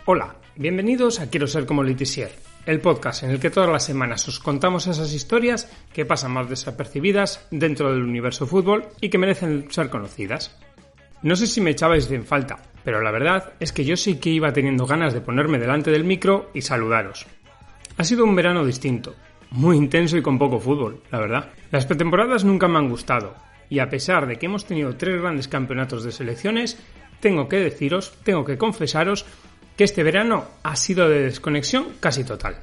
Hola, bienvenidos a Quiero ser como Letizier, el podcast en el que todas las semanas os contamos esas historias que pasan más desapercibidas dentro del universo fútbol y que merecen ser conocidas. No sé si me echabais en falta, pero la verdad es que yo sí que iba teniendo ganas de ponerme delante del micro y saludaros. Ha sido un verano distinto, muy intenso y con poco fútbol, la verdad. Las pretemporadas nunca me han gustado, y a pesar de que hemos tenido 3 grandes campeonatos de selecciones, tengo que confesaros que este verano ha sido de desconexión casi total.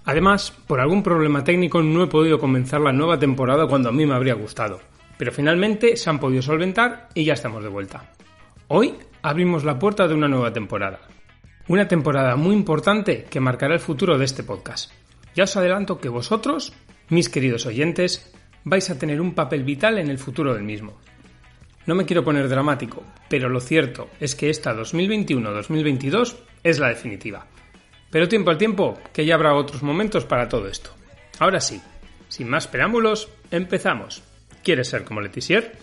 Además, por algún problema técnico no he podido comenzar la nueva temporada cuando a mí me habría gustado, pero finalmente se han podido solventar y ya estamos de vuelta. Hoy abrimos la puerta de una nueva temporada. Una temporada muy importante que marcará el futuro de este podcast. Ya os adelanto que vosotros, mis queridos oyentes, vais a tener un papel vital en el futuro del mismo. No me quiero poner dramático, pero lo cierto es que esta 2021-2022 es la definitiva. Pero tiempo al tiempo, que ya habrá otros momentos para todo esto. Ahora sí, sin más preámbulos, empezamos. ¿Quieres ser como Letizier?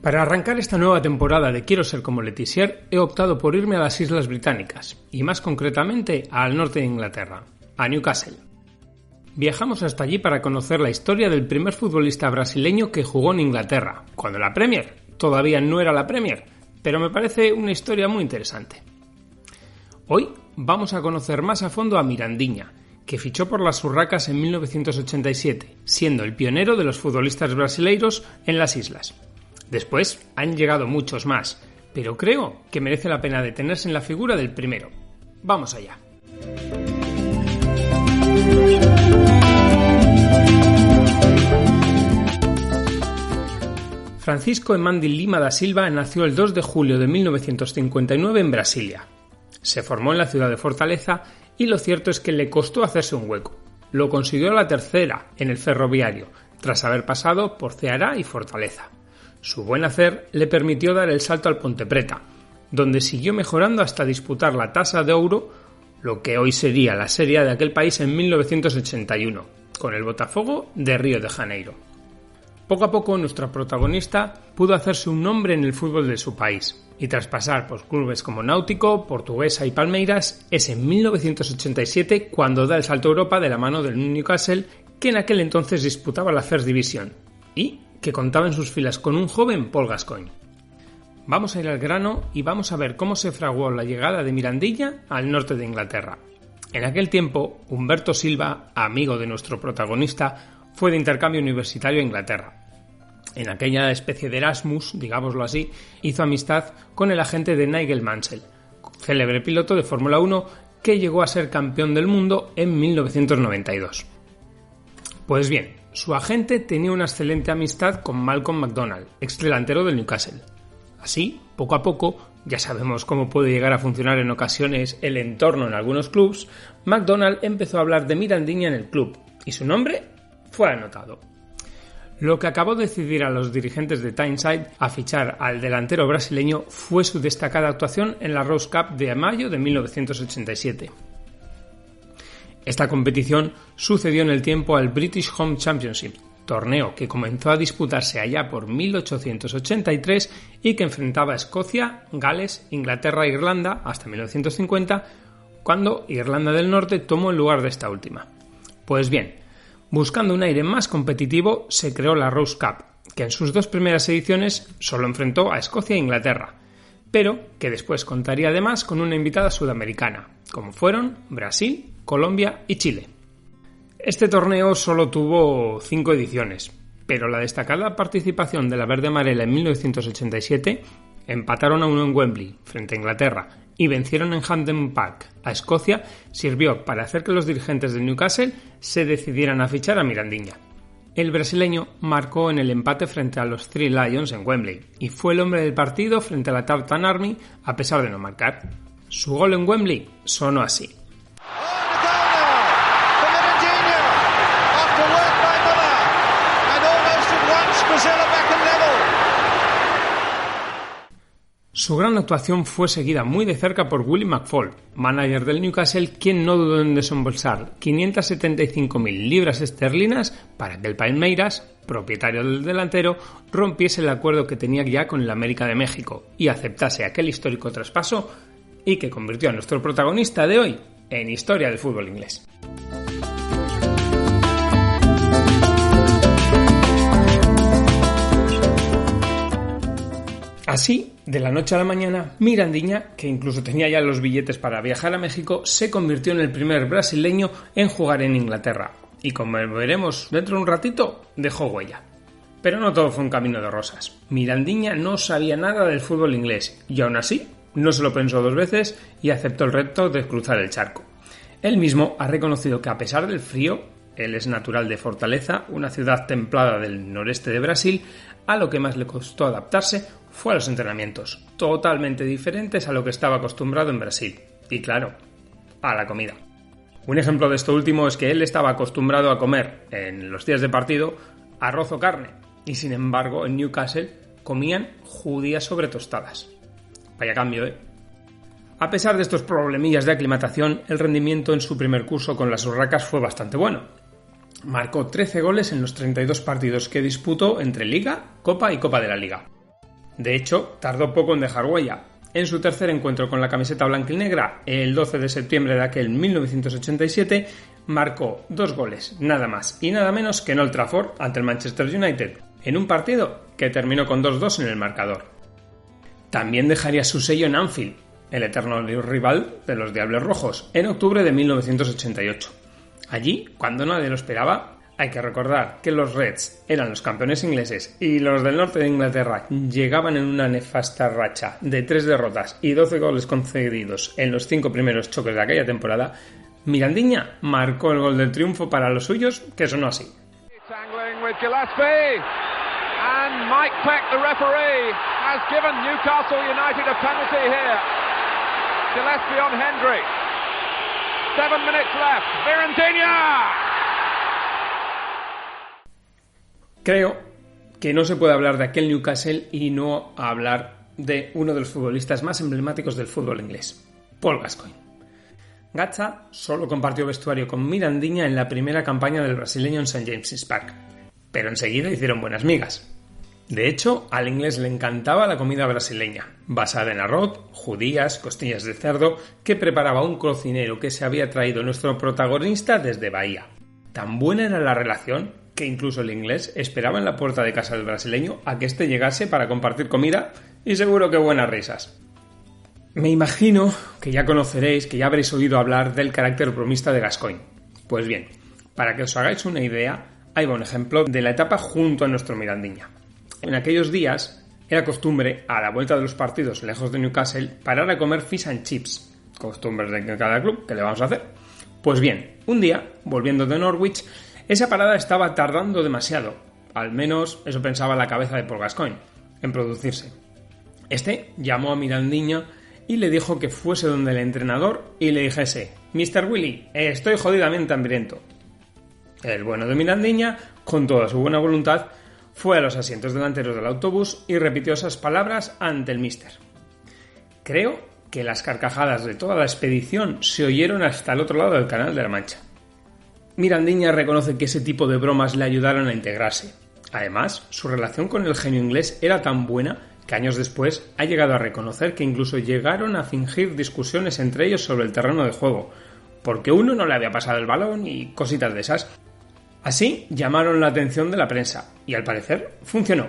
Para arrancar esta nueva temporada de Quiero ser como Letizier, he optado por irme a las Islas Británicas, y más concretamente al norte de Inglaterra, a Newcastle. Viajamos hasta allí para conocer la historia del primer futbolista brasileño que jugó en Inglaterra, cuando la Premier todavía no era la Premier, pero me parece una historia muy interesante. Hoy vamos a conocer más a fondo a Mirandinha, que fichó por las Urracas en 1987, siendo el pionero de los futbolistas brasileiros en las islas. Después han llegado muchos más, pero creo que merece la pena detenerse en la figura del primero. Vamos allá. Francisco Emandi Lima da Silva nació el 2 de julio de 1959 en Brasilia. Se formó en la ciudad de Fortaleza y lo cierto es que le costó hacerse un hueco. Lo consiguió a la tercera en el Ferroviario, tras haber pasado por Ceará y Fortaleza. Su buen hacer le permitió dar el salto al Ponte Preta, donde siguió mejorando hasta disputar la Taça de Ouro, lo que hoy sería la Serie A de aquel país en 1981, con el Botafogo de Río de Janeiro. Poco a poco nuestra protagonista pudo hacerse un nombre en el fútbol de su país, y tras pasar por clubes como Náutico, Portuguesa y Palmeiras, es en 1987 cuando da el salto a Europa de la mano del Newcastle, que en aquel entonces disputaba la First Division, y que contaba en sus filas con un joven Paul Gascoigne. Vamos a ir al grano y vamos a ver cómo se fraguó la llegada de Mirandinha al norte de Inglaterra. En aquel tiempo, Humberto Silva, amigo de nuestro protagonista, fue de intercambio universitario a Inglaterra. En aquella especie de Erasmus, digámoslo así, hizo amistad con el agente de Nigel Mansell, célebre piloto de Fórmula 1 que llegó a ser campeón del mundo en 1992. Pues bien, su agente tenía una excelente amistad con Malcolm McDonald, ex delantero del Newcastle. Así, poco a poco, ya sabemos cómo puede llegar a funcionar en ocasiones el entorno en algunos clubs, McDonald empezó a hablar de Mirandinha en el club, y su nombre fue anotado. Lo que acabó de decidir a los dirigentes de Tyneside a fichar al delantero brasileño fue su destacada actuación en la Rose Cup de mayo de 1987. Esta competición sucedió en el tiempo al British Home Championship, torneo que comenzó a disputarse allá por 1883 y que enfrentaba a Escocia, Gales, Inglaterra e Irlanda hasta 1950, cuando Irlanda del Norte tomó el lugar de esta última. Pues bien, buscando un aire más competitivo, se creó la Rose Cup, que en sus 2 primeras ediciones solo enfrentó a Escocia e Inglaterra, pero que después contaría además con una invitada sudamericana, como fueron Brasil, Colombia y Chile. Este torneo solo tuvo 5 ediciones, pero la destacada participación de la verde amarela en 1987, empataron a 1 en Wembley frente a Inglaterra y vencieron en Hampden Park a Escocia, sirvió para hacer que los dirigentes del Newcastle se decidieran a fichar a Mirandinha. El brasileño marcó en el empate frente a los Three Lions en Wembley y fue el hombre del partido frente a la Tartan Army a pesar de no marcar. Su gol en Wembley sonó así. Su gran actuación fue seguida muy de cerca por Willie McFall, manager del Newcastle, quien no dudó en desembolsar 575.000 libras esterlinas para que el Palmeiras, propietario del delantero, rompiese el acuerdo que tenía ya con el América de México y aceptase aquel histórico traspaso y que convirtió a nuestro protagonista de hoy en historia del fútbol inglés. Así, de la noche a la mañana, Mirandinha, que incluso tenía ya los billetes para viajar a México, se convirtió en el primer brasileño en jugar en Inglaterra. Y como veremos dentro de un ratito, dejó huella. Pero no todo fue un camino de rosas. Mirandinha no sabía nada del fútbol inglés y aún así no se lo pensó 2 veces y aceptó el reto de cruzar el charco. Él mismo ha reconocido que a pesar del frío, él es natural de Fortaleza, una ciudad templada del noreste de Brasil, a lo que más le costó adaptarse fue a los entrenamientos, totalmente diferentes a lo que estaba acostumbrado en Brasil. Y claro, a la comida. Un ejemplo de esto último es que él estaba acostumbrado a comer en los días de partido arroz o carne, y sin embargo en Newcastle comían judías sobre tostadas. Vaya cambio, ¿eh? A pesar de estos problemillas de aclimatación, el rendimiento en su primer curso con las urracas fue bastante bueno. Marcó 13 goles en los 32 partidos que disputó entre Liga, Copa y Copa de la Liga. De hecho, tardó poco en dejar huella. En su tercer encuentro con la camiseta blanca y negra, el 12 de septiembre de aquel 1987, marcó 2 goles, nada más y nada menos que en Old Trafford ante el Manchester United, en un partido que terminó con 2-2 en el marcador. También dejaría su sello en Anfield, el eterno rival de los Diablos Rojos, en octubre de 1988. Allí, cuando nadie lo esperaba, hay que recordar que los Reds eran los campeones ingleses y los del norte de Inglaterra llegaban en una nefasta racha de 3 derrotas y 12 goles concedidos en los 5 primeros choques de aquella temporada. Mirandinha marcó el gol del triunfo para los suyos, que sonó así. And Mike Peck, the referee, has given Newcastle United a penalty here. Gillespie on Hendry. 7 minutes left. Mirandinha! Creo que no se puede hablar de aquel Newcastle y no hablar de uno de los futbolistas más emblemáticos del fútbol inglés, Paul Gascoigne. Gatza solo compartió vestuario con Mirandinha en la primera campaña del brasileño en St. James's Park, pero enseguida hicieron buenas migas. De hecho, al inglés le encantaba la comida brasileña, basada en arroz, judías, costillas de cerdo, que preparaba un cocinero que se había traído nuestro protagonista desde Bahía. Tan buena era la relación que incluso el inglés esperaba en la puerta de casa del brasileño a que éste llegase para compartir comida y seguro que buenas risas. Me imagino que ya conoceréis, que ya habréis oído hablar del carácter bromista de Gascoigne. Pues bien, para que os hagáis una idea, ahí va un ejemplo de la etapa junto a nuestro Mirandinha. En aquellos días era costumbre, a la vuelta de los partidos lejos de Newcastle, parar a comer fish and chips, costumbres de cada club, ¿qué le vamos a hacer? Pues bien, un día, volviendo de Norwich, esa parada estaba tardando demasiado, al menos eso pensaba la cabeza de Paul Gascoigne, en producirse. Este llamó a Mirandinha y le dijo que fuese donde el entrenador y le dijese: «Mr. Willy, estoy jodidamente hambriento». El bueno de Mirandinha, con toda su buena voluntad, fue a los asientos delanteros del autobús y repitió esas palabras ante el mister. Creo que las carcajadas de toda la expedición se oyeron hasta el otro lado del Canal de la Mancha. Mirandinha reconoce que ese tipo de bromas le ayudaron a integrarse. Además, su relación con el genio inglés era tan buena que años después ha llegado a reconocer que incluso llegaron a fingir discusiones entre ellos sobre el terreno de juego, porque uno no le había pasado el balón y cositas de esas. Así llamaron la atención de la prensa y al parecer funcionó.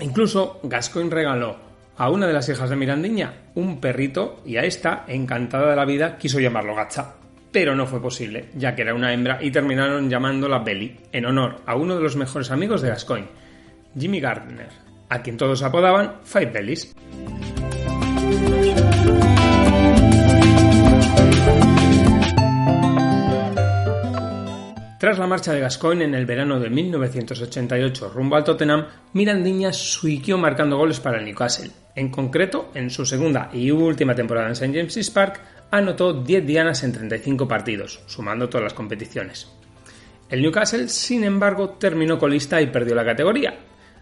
Incluso Gascoigne regaló a una de las hijas de Mirandinha un perrito y a esta, encantada de la vida, quiso llamarlo Gatza. pero no fue posible, ya que era una hembra y terminaron llamándola Belly, en honor a uno de los mejores amigos de Gascoigne, Jimmy Gardner, a quien todos apodaban Five Bellies. Tras la marcha de Gascoigne en el verano de 1988 rumbo al Tottenham, Mirandiña siguió marcando goles para el Newcastle. En concreto, en su segunda y última temporada en St. James's Park, anotó 10 dianas en 35 partidos, sumando todas las competiciones. El Newcastle, sin embargo, terminó colista y perdió la categoría,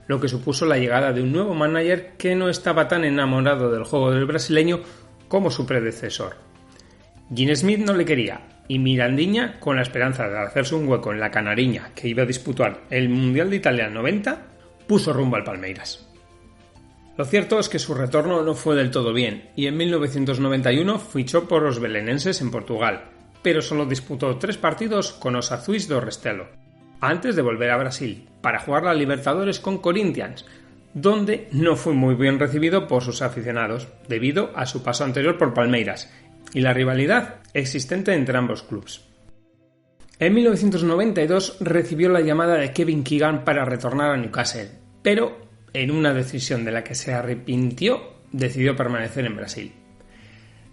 lo que supuso la llegada de un nuevo manager que no estaba tan enamorado del juego del brasileño como su predecesor. Gene Smith no le quería, y Mirandiña, con la esperanza de hacerse un hueco en la canariña que iba a disputar el Mundial de Italia 90, puso rumbo al Palmeiras. Lo cierto es que su retorno no fue del todo bien, y en 1991 fichó por los belenenses en Portugal, pero solo disputó 3 partidos con os Azuis do Restelo, antes de volver a Brasil, para jugar la Libertadores con Corinthians, donde no fue muy bien recibido por sus aficionados, debido a su paso anterior por Palmeiras, y la rivalidad existente entre ambos clubes. En 1992 recibió la llamada de Kevin Keegan para retornar a Newcastle, pero en una decisión de la que se arrepintió, decidió permanecer en Brasil.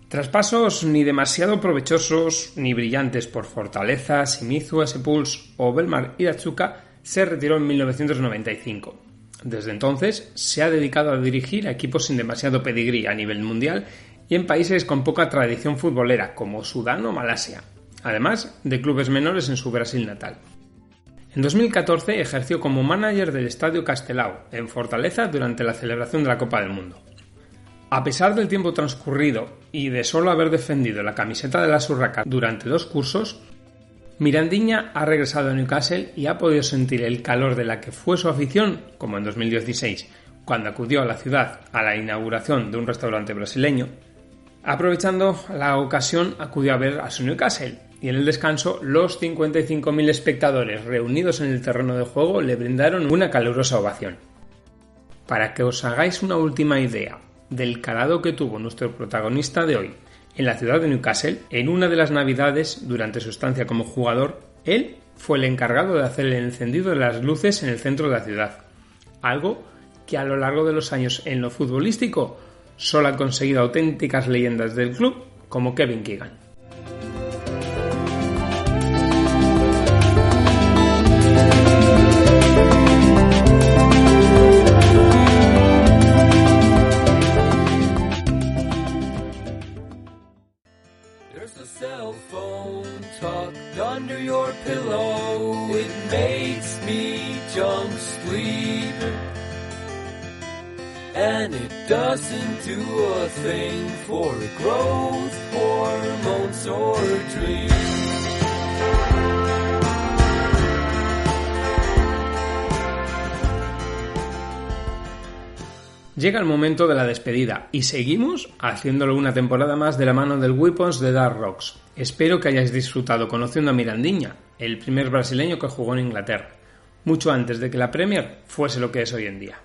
Traspasos ni demasiado provechosos ni brillantes por Fortaleza, Shimizu S-Pulse o Belmar Hiratsuka, se retiró en 1995. Desde entonces se ha dedicado a dirigir a equipos sin demasiado pedigrí a nivel mundial y en países con poca tradición futbolera, como Sudán o Malasia, además de clubes menores en su Brasil natal. En 2014 ejerció como manager del Estadio Castelao, en Fortaleza, durante la celebración de la Copa del Mundo. A pesar del tiempo transcurrido y de solo haber defendido la camiseta de las Urracas durante 2 cursos, Mirandiña ha regresado a Newcastle y ha podido sentir el calor de la que fue su afición, como en 2016, cuando acudió a la ciudad a la inauguración de un restaurante brasileño. Aprovechando la ocasión, acudió a ver a su Newcastle y en el descanso los 55.000 espectadores reunidos en el terreno de juego le brindaron una calurosa ovación. Para que os hagáis una última idea del calado que tuvo nuestro protagonista de hoy en la ciudad de Newcastle, en una de las navidades, durante su estancia como jugador, él fue el encargado de hacer el encendido de las luces en el centro de la ciudad, algo que a lo largo de los años en lo futbolístico solo han conseguido auténticas leyendas del club como Kevin Keegan. And it doesn't do a thing for growth, hormones or dreams. Llega el momento de la despedida y seguimos haciéndolo una temporada más de la mano del Weapons de Dark Rocks. Espero que hayáis disfrutado conociendo a Mirandiña, el primer brasileño que jugó en Inglaterra, mucho antes de que la Premier fuese lo que es hoy en día.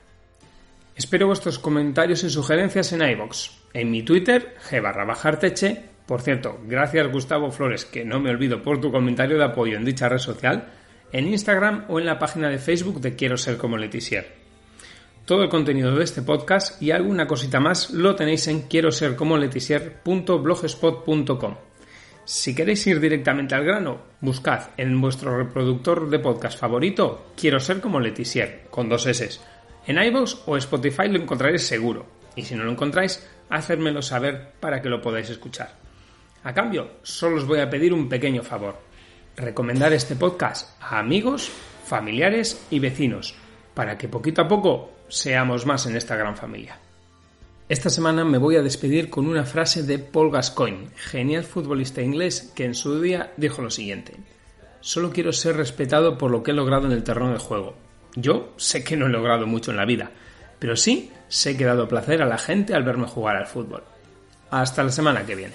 Espero vuestros comentarios y sugerencias en iVoox, en mi Twitter, g_arteche. Por cierto, gracias Gustavo Flores, que no me olvido por tu comentario de apoyo en dicha red social, en Instagram o en la página de Facebook de Quiero Ser Como Letizier. Todo el contenido de este podcast y alguna cosita más lo tenéis en quierosercomoletizier.blogspot.com. Si queréis ir directamente al grano, buscad en vuestro reproductor de podcast favorito Quiero Ser Como Letizier, con 2 S. En iVoox o Spotify lo encontraréis seguro, y si no lo encontráis, hacérmelo saber para que lo podáis escuchar. A cambio, solo os voy a pedir un pequeño favor: recomendar este podcast a amigos, familiares y vecinos, para que poquito a poco seamos más en esta gran familia. Esta semana me voy a despedir con una frase de Paul Gascoigne, genial futbolista inglés que en su día dijo lo siguiente: solo quiero ser respetado por lo que he logrado en el terreno de juego. Yo sé que no he logrado mucho en la vida, pero sí sé que he dado placer a la gente al verme jugar al fútbol. Hasta la semana que viene.